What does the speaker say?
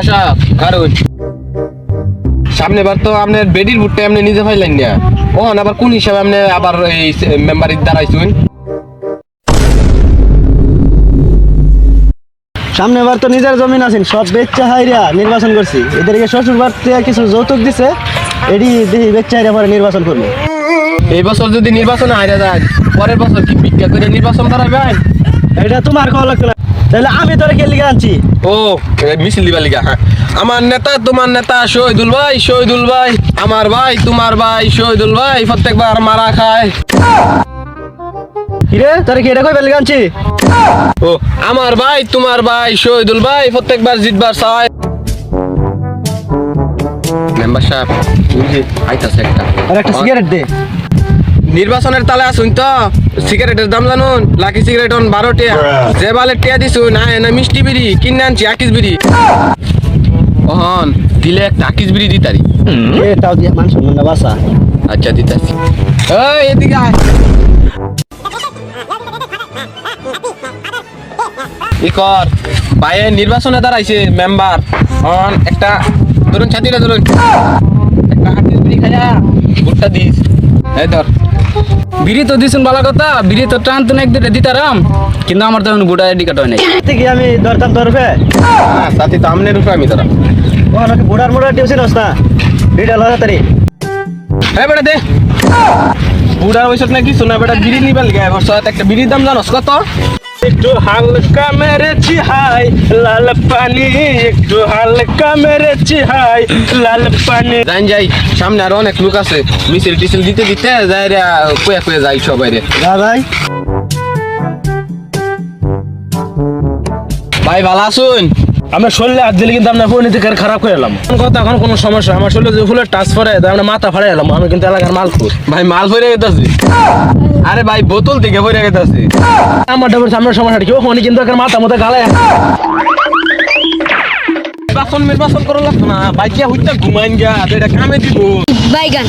সাহেব কারণ সামনে বার তো আপনার বেডির ভুট্টা আপনি নিজে ফাইলেন না ও আবার কোন হিসাবে আপনি আবার এই মেম্বারের দাঁড়াইছেন? সামনে বার তো নিজের জমিন আছেন সব বেচা হাইরা নির্বাচন করছি এদেরকে শ্বশুর বার থেকে কিছু যৌতুক দিছে এডি দেখি বেচা হাইরা পরে নির্বাচন করবো। এই বছর যদি নির্বাচনে হাইরা যায় পরের বছর কি ভিক্ষা করে নির্বাচন করাবেন? এটা তোমার খাওয়া লাগতো না, তাহলে আমি তোরে কে লিখে আনছি? ও মিছিল দিবা লিগা হ্যাঁ আমার নেতা তোমার নেতা শহীদুল ভাই আমার ভাই তোমার ভাই শহীদুল ভাই প্রত্যেকবার মারা খায়। কিরে তোরে কি এটা কই লিখে আনছি? ও আমার ভাই তোমার ভাই শহীদুল ভাই প্রত্যেকবার জিতবার চায়। মেম্বার সাহেব আইতাছে একটা আর একটা সিগারেট দে। নির্বাচনের তালে আসুন তো সিগারেটের দাম জানুন লাকি সিগারেট 12 টাকা যে বালে টিয়া দিছুন না মিষ্টি বিড়ি কিনে আনছি আকিস বিড়ি ওহন দিলে একটা আকিস বিড়ি দিতারি এটাও দিয়ে মান সম্মান বাসা। আচ্ছা দিতাছি এই এদিকে আয় ইকর বাইরে নির্বাচনে দাঁড়াইছে মেম্বার অন একটা ধরুন ছাতিটা ধরুন একটা আকিস বিড়ি খায়া ভোটটা দিস এই ধর বিড়ি তো দিছেন ভালো কথা বিড়ি তো টান তো এক দুটা দিতারাম কিন্তু আমার তো ভোটার আইডি কার্ড হয় নাই থেকে আমি দরকার ধরবে হ্যাঁ সাথী তো আমনের উপরে আমি ধরা ও আমাকে বুড়ার মোড়া টিউশন হস না বিড়া লাগা তারি। হ্যাঁ বেটা দে বুড়ার বয়সত নাকি শোনা বেটা বিড়ি নিবার গায়ে বর্ষ একটা বিড়ির দাম জানোস কত? একটু হালকা মেরেছি হাই লাল পানি একটু হালকা মেরেছি হাই লাল পানি। জান যাই সামনে আরো অনেক লোক আছে মিছিল টিছিল দিতে দিতে যাই রে কয়ে কয়ে যাই সবাই রে ভাই ভাই ভালো আছুন? আমরা শরীরে হাত দিলে কিন্তু আপনার পরিণতি খারাপ করে এলাম কথা এখন কোনো সমস্যা আমার শরীরে যে ফুলের টাচ পরে আমরা মাথা ফাড়ে এলাম আমি কিন্তু এলাকার মালপুর ভাই মাল ভরে গেতাছি আরে ভাই বোতল থেকে ভরে গেতাছি আমার ডাবল সামনের সমস্যাটা কি ওখানে কিন্তু একটা মাথা মতো গালে নির্বাচন করো লাগতো না ভাই কি হইতা ঘুমাইন গা এটা কামে দিব বাইগান